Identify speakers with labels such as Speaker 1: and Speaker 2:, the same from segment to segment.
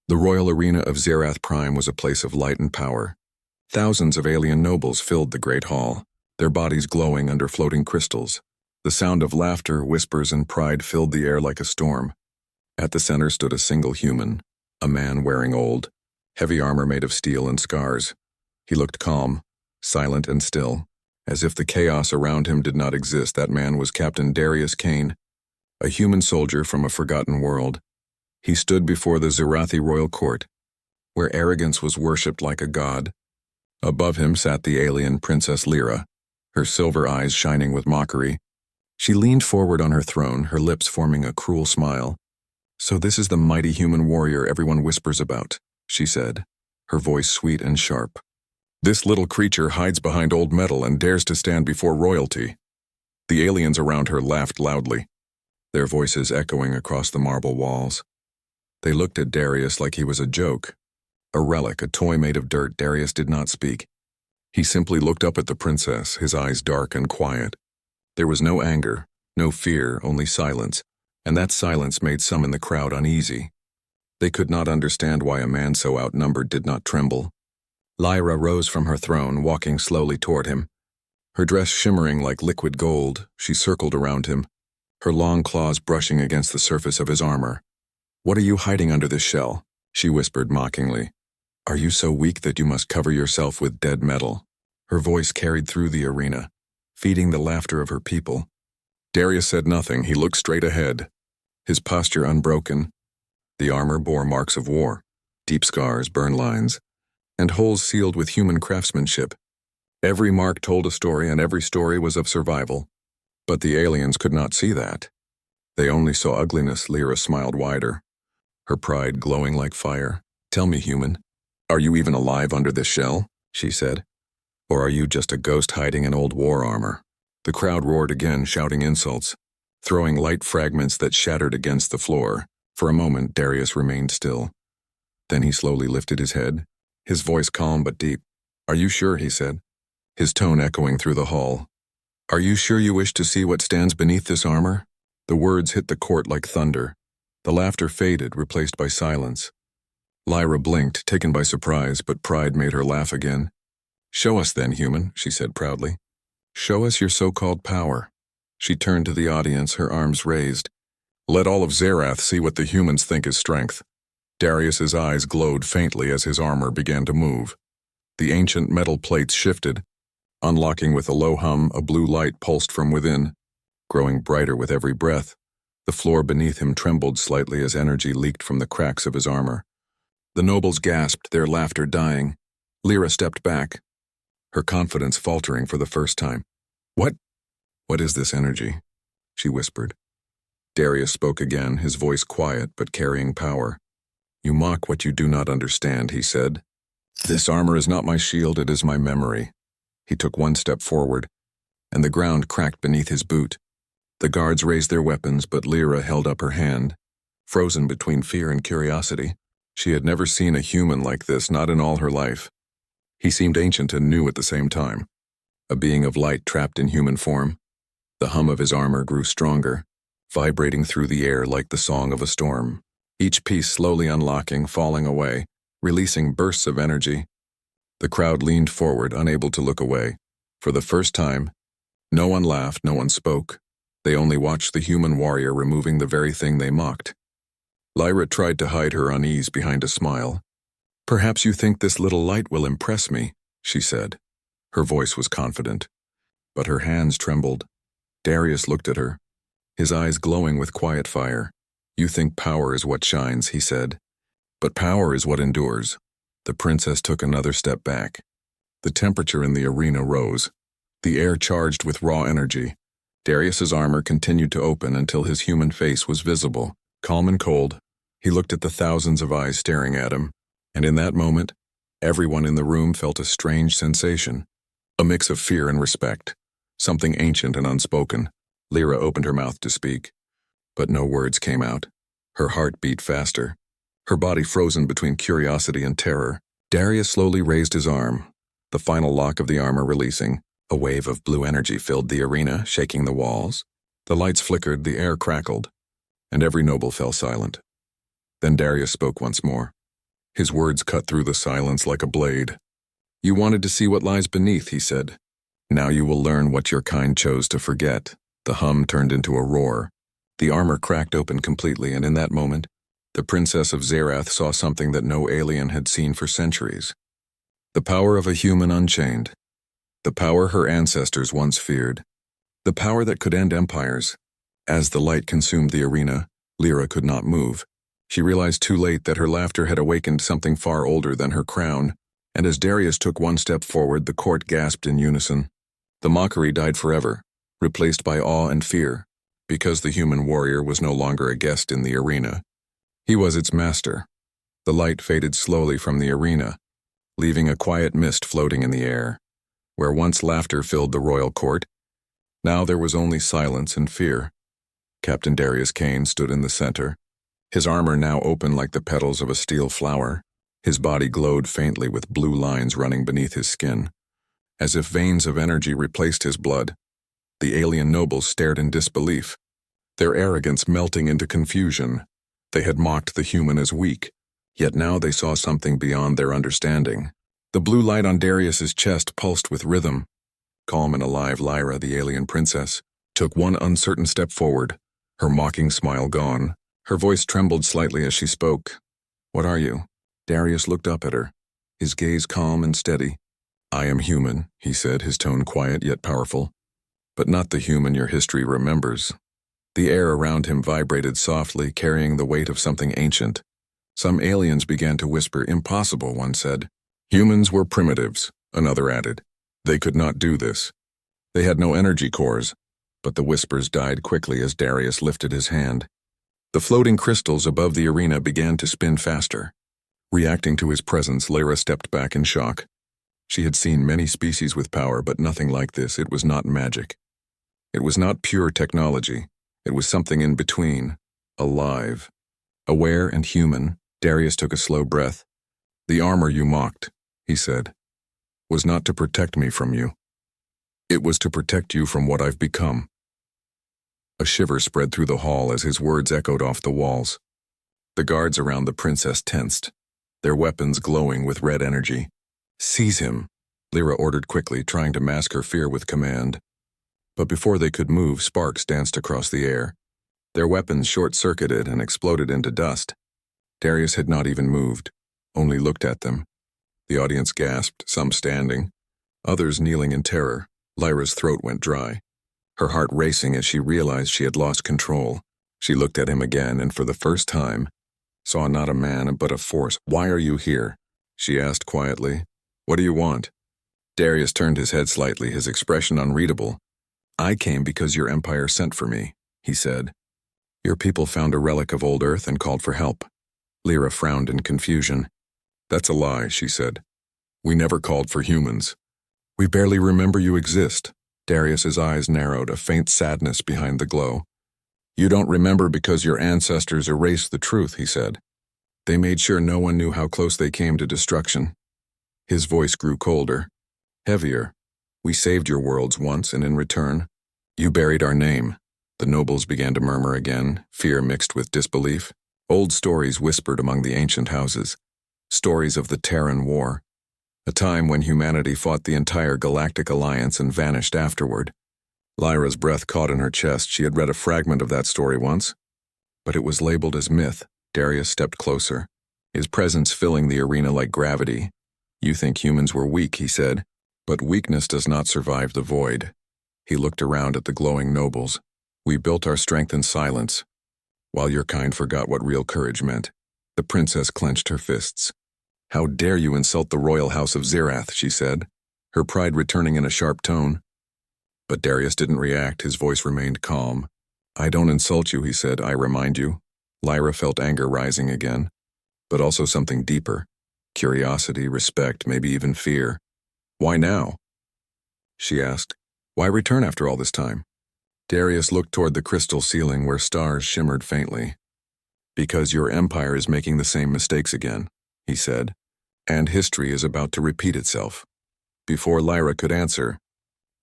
Speaker 1: The royal arena of Zerath Prime was a place of light and power. Thousands of alien nobles filled the great hall, their bodies glowing under floating crystals. The sound of laughter, whispers, and pride filled the air like a storm. At the center stood a single human, a man wearing old, heavy armor made of steel and scars. He looked calm, silent and still, as if the chaos around him did not exist. That man was Captain Darius Kane, a human soldier from a forgotten world. He stood before the Zerathi royal court, where arrogance was worshipped like a god. Above him sat the alien Princess Lyra, her silver eyes shining with mockery. She leaned forward on her throne, her lips forming a cruel smile. "So this is the mighty human warrior everyone whispers about," she said, her voice sweet and sharp. "This little creature hides behind old metal and dares to stand before royalty." The aliens around her laughed loudly, their voices echoing across the marble walls. They looked at Darius like he was a joke, a relic, a toy made of dirt. Darius did not speak. He simply looked up at the princess, his eyes dark and quiet. There was no anger, no fear, only silence, and that silence made some in the crowd uneasy. They could not understand why a man so outnumbered did not tremble. Lyra rose from her throne, walking slowly toward him. Her dress shimmering like liquid gold, she circled around him, her long claws brushing against the surface of his armor. "What are you hiding under this shell?" she whispered mockingly. "Are you so weak that you must cover yourself with dead metal?" Her voice carried through the arena, feeding the laughter of her people. Darius said nothing. He looked straight ahead, his posture unbroken. The armor bore marks of war, deep scars, burn lines, and holes sealed with human craftsmanship. Every mark told a story, and every story was of survival. But the aliens could not see that. They only saw ugliness. Lyra smiled wider, her pride glowing like fire. "Tell me, human, are you even alive under this shell?" she said. "Or are you just a ghost hiding in old war armor?" The crowd roared again, shouting insults, throwing light fragments that shattered against the floor. For a moment, Darius remained still. Then he slowly lifted his head, his voice calm but deep. "Are you sure?" he said, his tone echoing through the hall. "Are you sure you wish to see what stands beneath this armor?" The words hit the court like thunder. The laughter faded, replaced by silence. Lyra blinked, taken by surprise, but pride made her laugh again. "Show us then, human," she said proudly. "Show us your so-called power." She turned to the audience, her arms raised. "Let all of Zerath see what the humans think is strength." Darius's eyes glowed faintly as his armor began to move. The ancient metal plates shifted, unlocking with a low hum. A blue light pulsed from within, growing brighter with every breath. The floor beneath him trembled slightly as energy leaked from the cracks of his armor. The nobles gasped, their laughter dying. Lyra stepped back, her confidence faltering for the first time. What is this energy?" she whispered. Darius spoke again, his voice quiet but carrying power. "You mock what you do not understand," he said. "This armor is not my shield, it is my memory." He took one step forward, and the ground cracked beneath his boot. The guards raised their weapons, but Lyra held up her hand, frozen between fear and curiosity. She had never seen a human like this, not in all her life. He seemed ancient and new at the same time, a being of light trapped in human form. The hum of his armor grew stronger, vibrating through the air like the song of a storm, each piece slowly unlocking, falling away, releasing bursts of energy. The crowd leaned forward, unable to look away. For the first time, no one laughed, no one spoke. They only watched the human warrior removing the very thing they mocked. Lyra tried to hide her unease behind a smile. "Perhaps you think this little light will impress me," she said. Her voice was confident, but her hands trembled. Darius looked at her, his eyes glowing with quiet fire. "You think power is what shines," he said. "But power is what endures." The princess took another step back. The temperature in the arena rose, the air charged with raw energy. Darius's armor continued to open until his human face was visible. Calm and cold, he looked at the thousands of eyes staring at him, and in that moment, everyone in the room felt a strange sensation, a mix of fear and respect, something ancient and unspoken. Lyra opened her mouth to speak, but no words came out. Her heart beat faster, her body frozen between curiosity and terror. Darius slowly raised his arm, the final lock of the armor releasing. A wave of blue energy filled the arena, shaking the walls. The lights flickered, the air crackled, and every noble fell silent. Then Darius spoke once more. His words cut through the silence like a blade. "You wanted to see what lies beneath," he said. "Now you will learn what your kind chose to forget." The hum turned into a roar. The armor cracked open completely, and in that moment, the Princess of Zerath saw something that no alien had seen for centuries. The power of a human unchained. The power her ancestors once feared. The power that could end empires. As the light consumed the arena, Lyra could not move. She realized too late that her laughter had awakened something far older than her crown, and as Darius took one step forward, the court gasped in unison. The mockery died forever, replaced by awe and fear, because the human warrior was no longer a guest in the arena. He was its master. The light faded slowly from the arena, leaving a quiet mist floating in the air. Where once laughter filled the royal court, now there was only silence and fear. Captain Darius Kane stood in the center, his armor now open like the petals of a steel flower. His body glowed faintly with blue lines running beneath his skin, as if veins of energy replaced his blood. The alien nobles stared in disbelief, their arrogance melting into confusion. They had mocked the human as weak, yet now they saw something beyond their understanding. The blue light on Darius's chest pulsed with rhythm. Calm and alive, Lyra, the alien princess, took one uncertain step forward, her mocking smile gone. Her voice trembled slightly as she spoke. "What are you?" Darius looked up at her, his gaze calm and steady. "I am human," he said, his tone quiet yet powerful. "But not the human your history remembers." The air around him vibrated softly, carrying the weight of something ancient. Some aliens began to whisper. "Impossible," one said. "Humans were primitives," another added. "They could not do this. They had no energy cores." But the whispers died quickly as Darius lifted his hand. The floating crystals above the arena began to spin faster. Reacting to his presence, Lyra stepped back in shock. She had seen many species with power, but nothing like this. It was not magic. It was not pure technology. It was something in between, alive. Aware and human, Darius took a slow breath. "The armor you mocked," he said, "was not to protect me from you. It was to protect you from what I've become." A shiver spread through the hall as his words echoed off the walls. The guards around the princess tensed, their weapons glowing with red energy. "Seize him," Lyra ordered quickly, trying to mask her fear with command. But before they could move, sparks danced across the air. Their weapons short-circuited and exploded into dust. Darius had not even moved, only looked at them. The audience gasped, some standing, others kneeling in terror. Lyra's throat went dry, her heart racing as she realized she had lost control. She looked at him again and for the first time saw not a man but a force. "Why are you here?" she asked quietly. "What do you want?" Darius turned his head slightly, his expression unreadable. "I came because your empire sent for me," he said. "Your people found a relic of old Earth and called for help." Lyra frowned in confusion. "That's a lie," she said. "We never called for humans. We barely remember you exist." Darius's eyes narrowed, a faint sadness behind the glow. "You don't remember because your ancestors erased the truth," he said. "They made sure no one knew how close they came to destruction." His voice grew colder, heavier. "We saved your worlds once, and in return, you buried our name." The nobles began to murmur again, fear mixed with disbelief. Old stories whispered among the ancient houses. Stories of the Terran War, a time when humanity fought the entire galactic alliance and vanished afterward. Lyra's breath caught in her chest. She had read a fragment of that story once, but it was labeled as myth. Darius stepped closer, his presence filling the arena like gravity. "You think humans were weak," he said, "but weakness does not survive the void." He looked around at the glowing nobles. "We built our strength in silence, while your kind forgot what real courage meant." The princess clenched her fists. "How dare you insult the royal house of Zerath," she said, her pride returning in a sharp tone. But Darius didn't react, his voice remained calm. "I don't insult you," he said, "I remind you." Lyra felt anger rising again, but also something deeper. Curiosity, respect, maybe even fear. "Why now?" she asked. "Why return after all this time?" Darius looked toward the crystal ceiling where stars shimmered faintly. "Because your empire is making the same mistakes again," he said, "and history is about to repeat itself." Before Lyra could answer,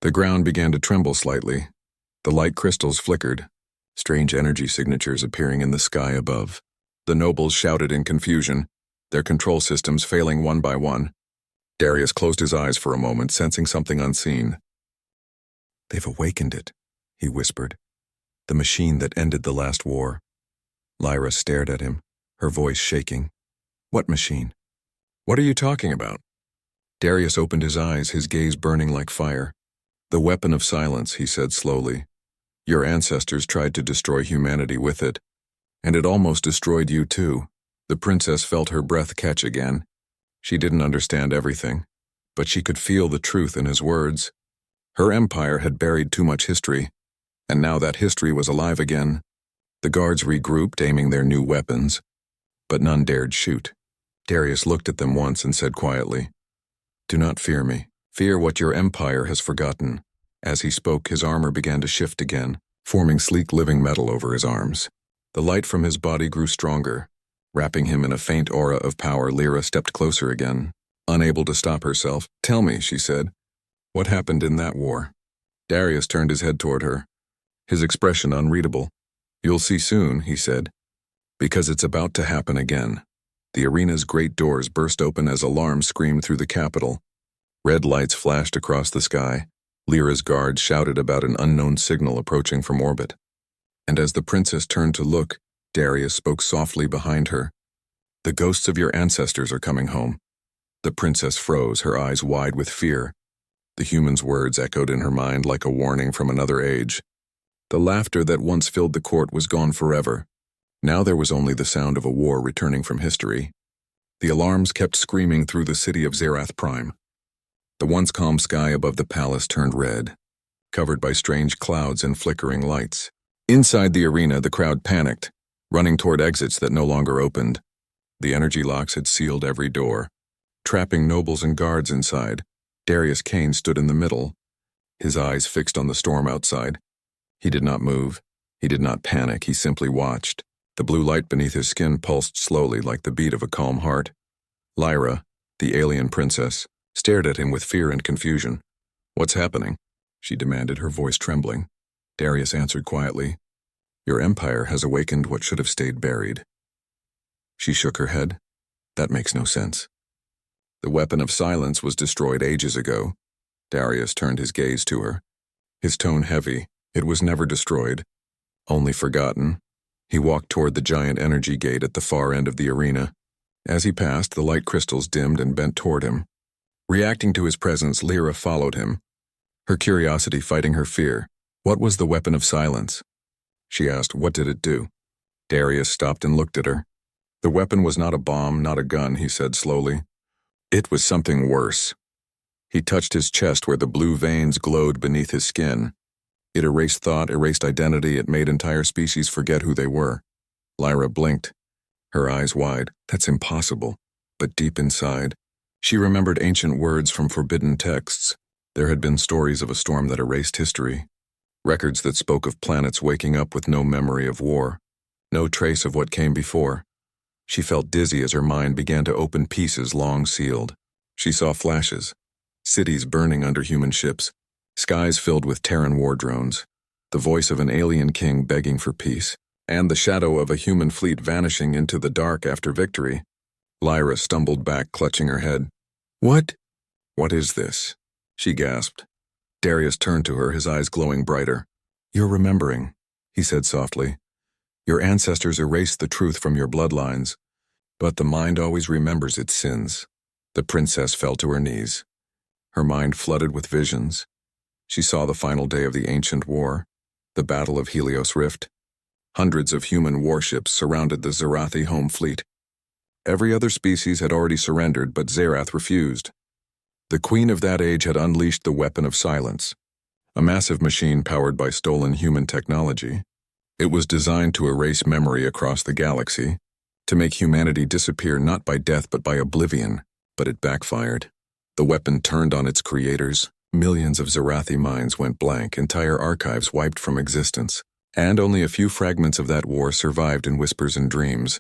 Speaker 1: the ground began to tremble slightly. The light crystals flickered, strange energy signatures appearing in the sky above. The nobles shouted in confusion. their control systems failing one by one. Darius closed his eyes for a moment, sensing something unseen. "They've awakened it," he whispered. "The machine that ended the last war." Lyra stared at him, her voice shaking. "What machine?" "What are you talking about?" Darius opened his eyes, his gaze burning like fire. "The weapon of silence," he said slowly. "Your ancestors tried to destroy humanity with it, and it almost destroyed you too." The princess felt her breath catch again. She didn't understand everything, but she could feel the truth in his words. Her empire had buried too much history, and now that history was alive again. The guards regrouped, aiming their new weapons, but none dared shoot. Darius looked at them once and said quietly, "Do not fear me. Fear what your empire has forgotten." As he spoke, his armor began to shift again, forming sleek living metal over his arms. The light from his body grew stronger, wrapping him in a faint aura of power. Lyra stepped closer again, unable to stop herself. "Tell me," she said, "what happened in that war?" Darius turned his head toward her, his expression unreadable. "You'll see soon," he said, "because it's about to happen again." The arena's great doors burst open as alarms screamed through the capital. Red lights flashed across the sky. Lyra's guards shouted about an unknown signal approaching from orbit. And as the princess turned to look, Darius spoke softly behind her. "The ghosts of your ancestors are coming home." The princess froze, her eyes wide with fear. The human's words echoed in her mind like a warning from another age. The laughter that once filled the court was gone forever. Now there was only the sound of a war returning from history. The alarms kept screaming through the city of Zerath Prime. The once calm sky above the palace turned red, covered by strange clouds and flickering lights. Inside the arena, the crowd panicked, running toward exits that no longer opened. The energy locks had sealed every door, trapping nobles and guards inside. Darius Kane stood in the middle, his eyes fixed on the storm outside. He did not move. He did not panic. He simply watched. The blue light beneath his skin pulsed slowly like the beat of a calm heart. Lyra, the alien princess, stared at him with fear and confusion. "What's happening?" she demanded, her voice trembling. Darius answered quietly, "Your empire has awakened what should have stayed buried." She shook her head. "That makes no sense." "The weapon of silence was destroyed ages ago." Darius turned his gaze to her, his tone heavy. "It was never destroyed, only forgotten." He walked toward the giant energy gate at the far end of the arena. As he passed, the light crystals dimmed and bent toward him. Reacting to his presence, Lyra followed him, her curiosity fighting her fear. "What was the weapon of silence?" she asked. "What did it do?" Darius stopped and looked at her. "The weapon was not a bomb, not a gun," he said slowly. "It was something worse." He touched his chest where the blue veins glowed beneath his skin. It erased thought, erased identity. It made entire species forget who they were. Lyra blinked, her eyes wide. "That's impossible." But deep inside, she remembered ancient words from forbidden texts. There had been stories of a storm that erased history, records that spoke of planets waking up with no memory of war, no trace of what came before. She felt dizzy as her mind began to open pieces long sealed. She saw flashes, cities burning under human ships, skies filled with Terran war drones, the voice of an alien king begging for peace, and the shadow of a human fleet vanishing into the dark after victory. Lyra stumbled back, clutching her head. What is this?" she gasped. Darius turned to her, his eyes glowing brighter. "You're remembering," he said softly. "Your ancestors erased the truth from your bloodlines, but the mind always remembers its sins." The princess fell to her knees, her mind flooded with visions. She saw the final day of the ancient war, the Battle of Helios Rift. Hundreds of human warships surrounded the Zerathi home fleet. Every other species had already surrendered, but Zerath refused. The queen of that age had unleashed the weapon of silence, a massive machine powered by stolen human technology. It was designed to erase memory across the galaxy, to make humanity disappear not by death but by oblivion, but it backfired. The weapon turned on its creators. Millions of Zerathi minds went blank, entire archives wiped from existence, and only a few fragments of that war survived in whispers and dreams.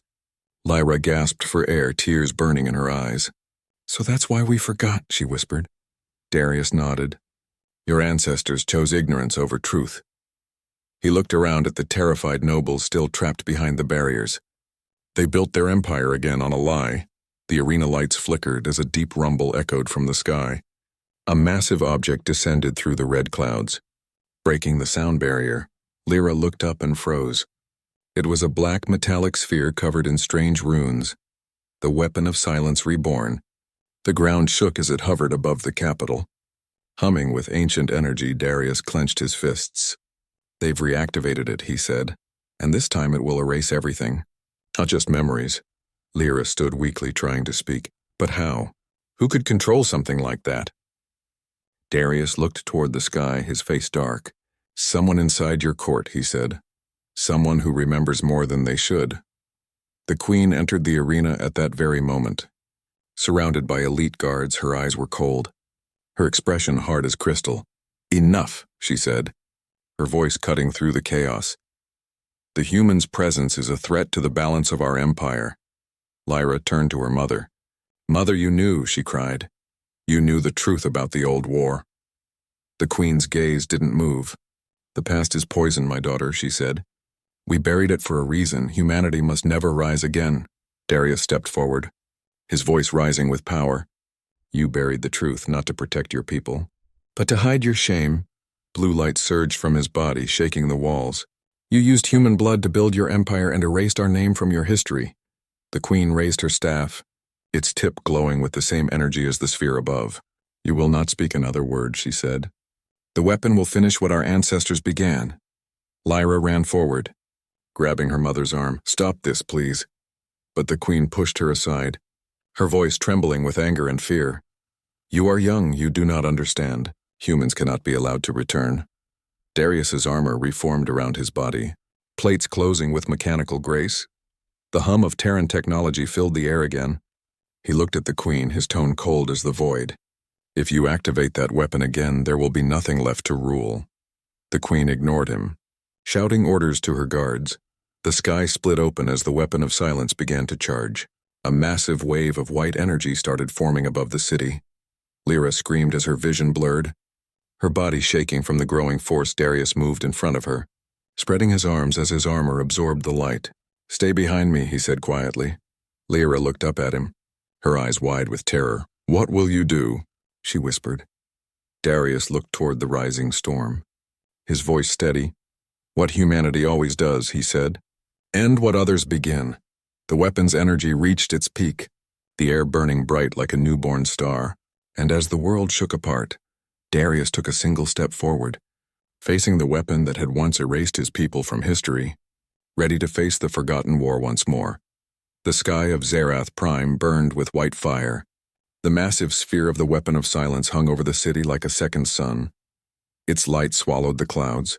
Speaker 1: Lyra gasped for air, tears burning in her eyes. "So that's why we forgot," she whispered. Darius nodded. "Your ancestors chose ignorance over truth." He looked around at the terrified nobles still trapped behind the barriers. They built their empire again on a lie, The arena lights flickered as a deep rumble echoed from the sky. A massive object descended through the red clouds. Breaking the sound barrier, Lyra looked up and froze. It was a black metallic sphere covered in strange runes, the weapon of silence reborn. The ground shook as it hovered above the capital. Humming with ancient energy, Darius clenched his fists. "They've reactivated it," he said, "and this time it will erase everything. Not just memories." Lyra stood weakly, trying to speak. But how? Who could control something like that? Darius looked toward the sky, his face dark. "Someone inside your court," he said. "Someone who remembers more than they should." The queen entered the arena at that very moment. Surrounded by elite guards, her eyes were cold, her expression hard as crystal. "Enough," she said, her voice cutting through the chaos. "The human's presence is a threat to the balance of our empire." Lyra turned to her mother. "Mother, you knew," she cried. "You knew the truth about the old war." The queen's gaze didn't move. "The past is poison, my daughter," she said. "We buried it for a reason. Humanity must never rise again." Darius stepped forward, his voice rising with power. "You buried the truth, not to protect your people, but to hide your shame." Blue light surged from his body, shaking the walls. "You used human blood to build your empire and erased our name from your history." The queen raised her staff, its tip glowing with the same energy as the sphere above. "You will not speak another word," she said. "The weapon will finish what our ancestors began." Lyra ran forward, grabbing her mother's arm. "Stop this, please." But the queen pushed her aside, her voice trembling with anger and fear. "You are young, you do not understand. Humans cannot be allowed to return." Darius's armor reformed around his body, plates closing with mechanical grace. The hum of Terran technology filled the air again. He looked at the queen, his tone cold as the void. "If you activate that weapon again, there will be nothing left to rule." The queen ignored him, shouting orders to her guards. The sky split open as the weapon of silence began to charge. A massive wave of white energy started forming above the city. Lyra screamed as her vision blurred. Her body shaking from the growing force, Darius moved in front of her, spreading his arms as his armor absorbed the light. "Stay behind me," he said quietly. Lyra looked up at him, her eyes wide with terror. "What will you do?" she whispered. Darius looked toward the rising storm, his voice steady. "What humanity always does," he said. "End what others begin." The weapon's energy reached its peak, the air burning bright like a newborn star. And as the world shook apart, Darius took a single step forward, facing the weapon that had once erased his people from history, ready to face the forgotten war once more. The sky of Zerath Prime burned with white fire. The massive sphere of the weapon of silence hung over the city like a second sun. Its light swallowed the clouds,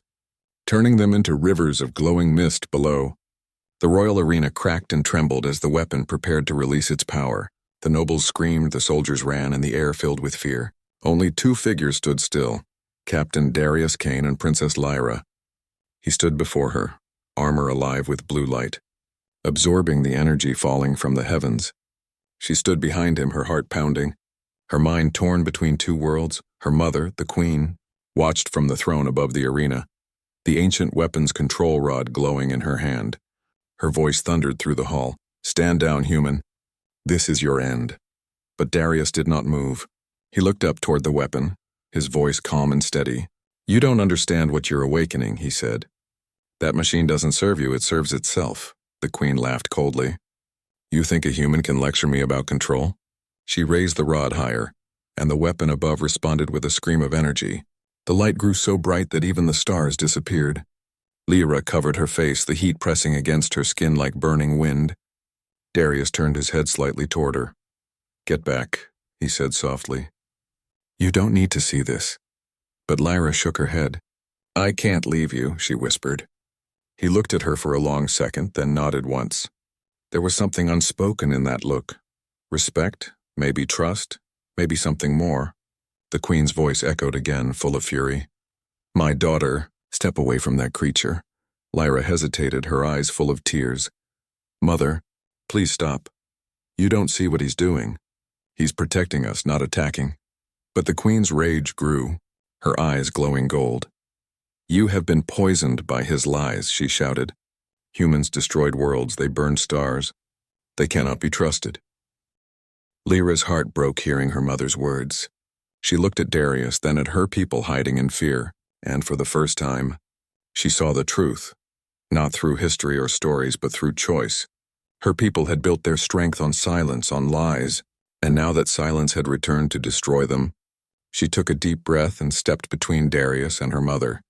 Speaker 1: turning them into rivers of glowing mist below. The royal arena cracked and trembled as the weapon prepared to release its power. The nobles screamed, the soldiers ran, and the air filled with fear. Only two figures stood still, Captain Darius Kane and Princess Lyra. He stood before her, armor alive with blue light, absorbing the energy falling from the heavens. She stood behind him, her heart pounding, her mind torn between two worlds. Her mother, the queen, watched from the throne above the arena, the ancient weapon's control rod glowing in her hand. Her voice thundered through the hall. "Stand down, human. This is your end." But Darius did not move. He looked up toward the weapon, his voice calm and steady. "You don't understand what you're awakening," he said. "That machine doesn't serve you, it serves itself." The queen laughed coldly. "You think a human can lecture me about control?" She raised the rod higher, and the weapon above responded with a scream of energy. The light grew so bright that even the stars disappeared. Lyra covered her face, the heat pressing against her skin like burning wind. Darius turned his head slightly toward her. "Get back," he said softly. "You don't need to see this." But Lyra shook her head. "I can't leave you," she whispered. He looked at her for a long second, then nodded once. There was something unspoken in that look. Respect, maybe trust, maybe something more. The queen's voice echoed again, full of fury. "My daughter, step away from that creature." Lyra hesitated, her eyes full of tears. "Mother, please stop. You don't see what he's doing. He's protecting us, not attacking." But the queen's rage grew, her eyes glowing gold. "You have been poisoned by his lies," she shouted. "Humans destroyed worlds, they burned stars. They cannot be trusted." Lyra's heart broke hearing her mother's words. She looked at Darius, then at her people hiding in fear, and for the first time, she saw the truth, not through history or stories, but through choice. Her people had built their strength on silence, on lies, and now that silence had returned to destroy them, she took a deep breath and stepped between Darius and her mother.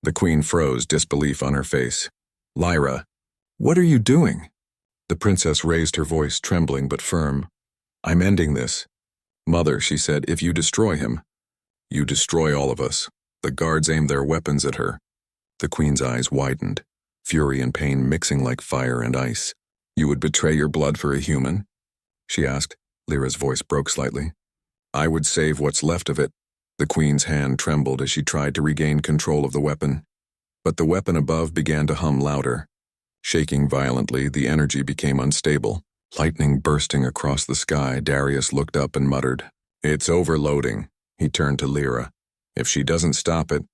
Speaker 1: The queen froze, disbelief on her face. "Lyra, what are you doing?" The princess raised her voice, trembling but firm. "I'm ending this." "Mother," she said, "if you destroy him, you destroy all of us." The guards aimed their weapons at her. The queen's eyes widened, fury and pain mixing like fire and ice. "You would betray your blood for a human?" she asked. Lyra's voice broke slightly. "I would save what's left of it." The queen's hand trembled as she tried to regain control of the weapon. But the weapon above began to hum louder. Shaking violently, the energy became unstable. Lightning bursting across the sky, Darius looked up and muttered, "It's overloading." He turned to Lyra. "If she doesn't stop it,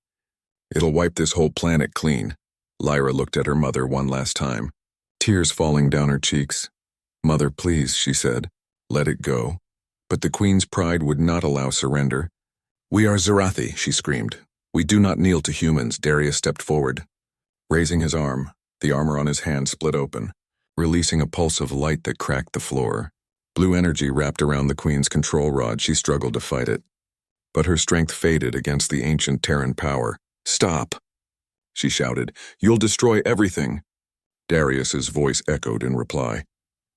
Speaker 1: it'll wipe this whole planet clean." Lyra looked at her mother one last time, tears falling down her cheeks. "Mother, please," she said, "let it go." But the queen's pride would not allow surrender. "We are Zarathi," she screamed. "We do not kneel to humans." Darius stepped forward. Raising his arm, the armor on his hand split open, releasing a pulse of light that cracked the floor. Blue energy wrapped around the queen's control rod. She struggled to fight it, but her strength faded against the ancient Terran power. "Stop," she shouted. "You'll destroy everything." Darius's voice echoed in reply.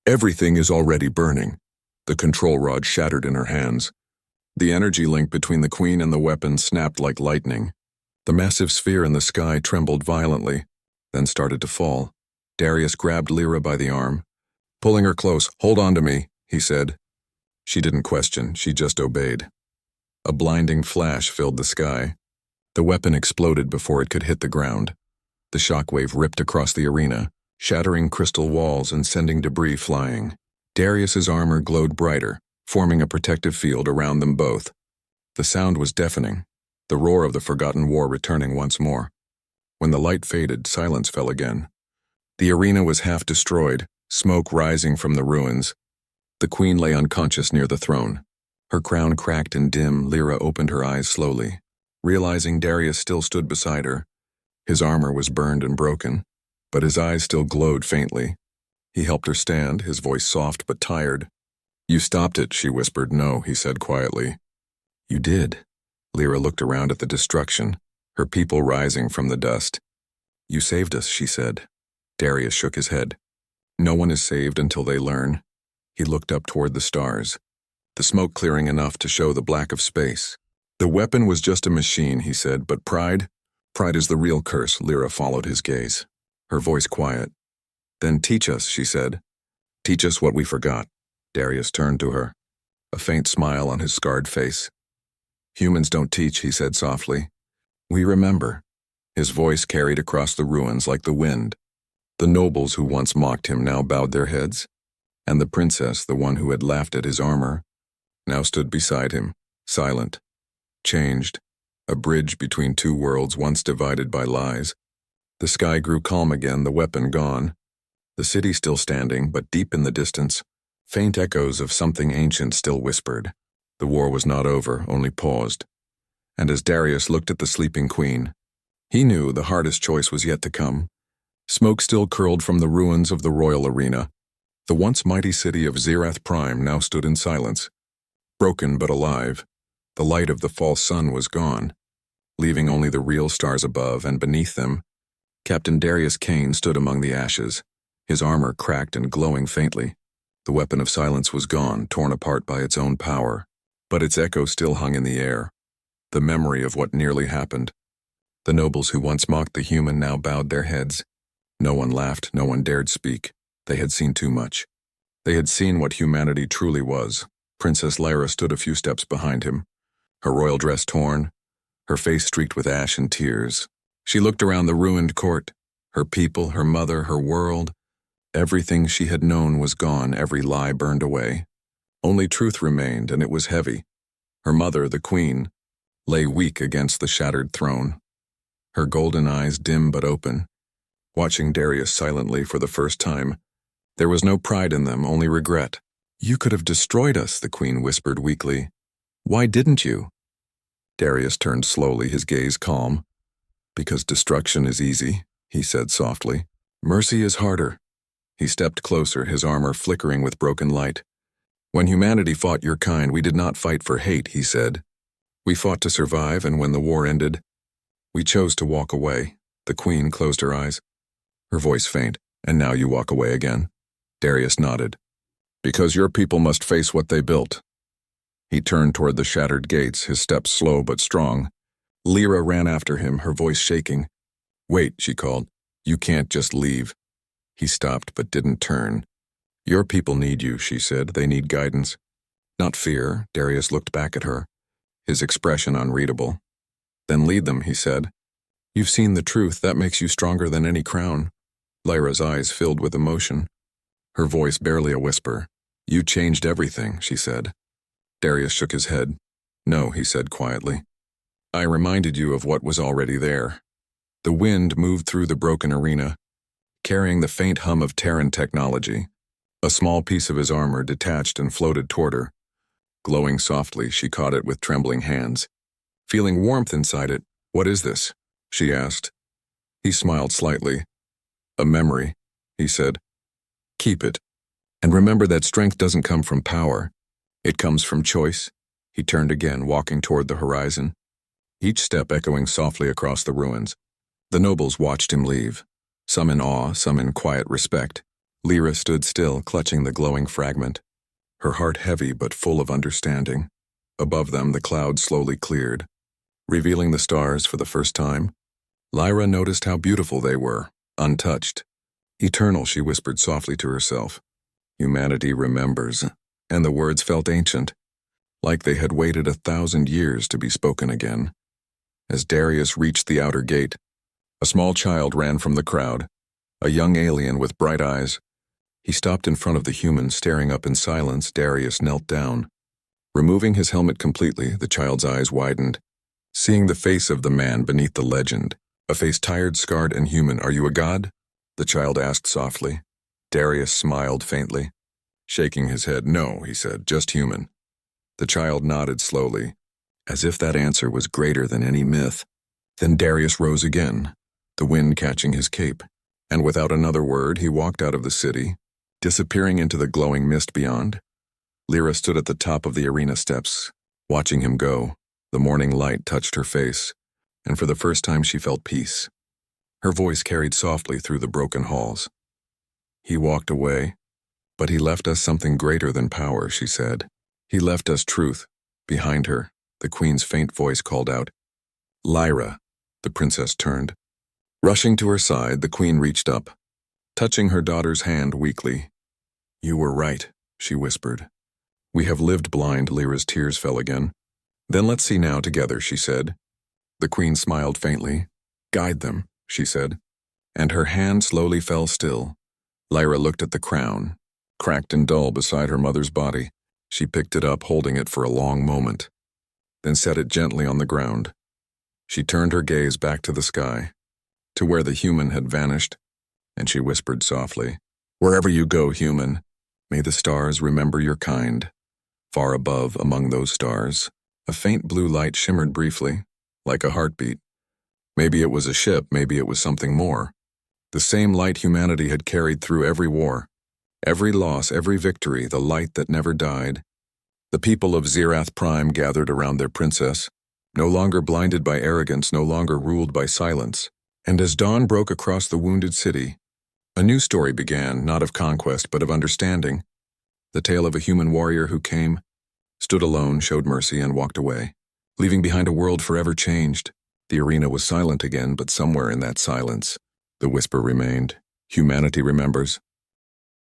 Speaker 1: "Everything is already burning." The control rod shattered in her hands. The energy link between the queen and the weapon snapped like lightning. The massive sphere in the sky trembled violently, then started to fall. Darius grabbed Lyra by the arm. Pulling her close, "Hold on to me," he said. She didn't question, she just obeyed. A blinding flash filled the sky. The weapon exploded before it could hit the ground. The shockwave ripped across the arena, shattering crystal walls and sending debris flying. Darius's armor glowed brighter, forming a protective field around them both. The sound was deafening, the roar of the forgotten war returning once more. When the light faded, silence fell again. The arena was half destroyed, smoke rising from the ruins. The queen lay unconscious near the throne. Her crown cracked and dim. Lyra opened her eyes slowly, realizing Darius still stood beside her. His armor was burned and broken, but his eyes still glowed faintly. He helped her stand, his voice soft but tired. "You stopped it," she whispered. "No," he said quietly. "You did." Lyra looked around at the destruction, her people rising from the dust. "You saved us," she said. Darius shook his head. "No one is saved until they learn." He looked up toward the stars, the smoke clearing enough to show the black of space. "The weapon was just a machine," he said, "but pride is the real curse." Lyra followed his gaze, her voice quiet. "Then teach us," she said. "Teach us what we forgot." Darius turned to her, a faint smile on his scarred face. "Humans don't teach," he said softly. "We remember." His voice carried across the ruins like the wind. The nobles who once mocked him now bowed their heads, and the princess, the one who had laughed at his armor, now stood beside him, silent, changed, a bridge between two worlds once divided by lies. The sky grew calm again, the weapon gone. The city still standing, but deep in the distance, faint echoes of something ancient still whispered. The war was not over, only paused. And as Darius looked at the sleeping queen, he knew the hardest choice was yet to come. Smoke still curled from the ruins of the royal arena. The once mighty city of Zirath Prime now stood in silence, broken but alive. The light of the false sun was gone, leaving only the real stars above, and beneath them, Captain Darius Kane stood among the ashes, his armor cracked and glowing faintly. The weapon of silence was gone, torn apart by its own power, but its echo still hung in the air, the memory of what nearly happened. The nobles who once mocked the human now bowed their heads. No one laughed, no one dared speak. They had seen too much. They had seen what humanity truly was. Princess Lyra stood a few steps behind him, her royal dress torn, her face streaked with ash and tears. She looked around the ruined court. Her people, her mother, her world. Everything she had known was gone, every lie burned away. Only truth remained, and it was heavy. Her mother, the queen, lay weak against the shattered throne, her golden eyes dim but open, watching Darius silently for the first time. There was no pride in them, only regret. You could have destroyed us, the queen whispered weakly. Why didn't you? Darius turned slowly, his gaze calm. Because destruction is easy, he said softly. Mercy is harder. He stepped closer, his armor flickering with broken light. When humanity fought your kind, we did not fight for hate, he said. We fought to survive, and when the war ended, we chose to walk away. The queen closed her eyes, her voice faint. And now you walk away again? Darius nodded. Because your people must face what they built. He turned toward the shattered gates, his steps slow but strong. Lyra ran after him, her voice shaking. Wait, she called. You can't just leave. He stopped but didn't turn. Your people need you, she said. They need guidance. Not fear. Darius looked back at her, his expression unreadable. Then lead them, he said. You've seen the truth. That makes you stronger than any crown. Lyra's eyes filled with emotion, her voice barely a whisper. You changed everything, she said. Darius shook his head. No, he said quietly. I reminded you of what was already there. The wind moved through the broken arena, carrying the faint hum of Terran technology. A small piece of his armor detached and floated toward her. Glowing softly, she caught it with trembling hands. Feeling warmth inside it, what is this? She asked. He smiled slightly. A memory, he said. Keep it. And remember that strength doesn't come from power. It comes from choice. He turned again, walking toward the horizon, each step echoing softly across the ruins. The nobles watched him leave, some in awe, some in quiet respect. Lyra stood still, clutching the glowing fragment, her heart heavy but full of understanding. Above them, the clouds slowly cleared, revealing the stars for the first time. Lyra noticed how beautiful they were, untouched. Eternal, she whispered softly to herself. Humanity remembers, and the words felt ancient, like they had waited 1,000 years to be spoken again. As Darius reached the outer gate, a small child ran from the crowd, a young alien with bright eyes. He stopped in front of the human, staring up in silence. Darius knelt down. Removing his helmet completely, the child's eyes widened, seeing the face of the man beneath the legend. A face tired, scarred, and human. Are you a god? The child asked softly. Darius smiled faintly, shaking his head. No, he said, just human. The child nodded slowly, as if that answer was greater than any myth. Then Darius rose again, the wind catching his cape, and without another word he walked out of the city, disappearing into the glowing mist beyond. Lyra stood at the top of the arena steps, watching him go. The morning light touched her face, and for the first time she felt peace. Her voice carried softly through the broken halls. He walked away, but he left us something greater than power, she said. He left us truth. Behind her, the queen's faint voice called out, Lyra. The princess turned. Rushing to her side, the queen reached up, touching her daughter's hand weakly. You were right, she whispered. We have lived blind. Lyra's tears fell again. Then let's see now together, she said. The queen smiled faintly. Guide them, she said, and her hand slowly fell still. Lyra looked at the crown, cracked and dull beside her mother's body. She picked it up, holding it for a long moment, then set it gently on the ground. She turned her gaze back to the sky, to where the human had vanished, and she whispered softly, Wherever you go, human, may the stars remember your kind. Far above, among those stars, a faint blue light shimmered briefly, like a heartbeat. Maybe it was a ship, maybe it was something more. The same light humanity had carried through every war, every loss, every victory, the light that never died. The people of Zirath Prime gathered around their princess, no longer blinded by arrogance, no longer ruled by silence. And as dawn broke across the wounded city, a new story began, not of conquest, but of understanding. The tale of a human warrior who came, stood alone, showed mercy, and walked away, leaving behind a world forever changed. The arena was silent again, but somewhere in that silence, the whisper remained. Humanity remembers.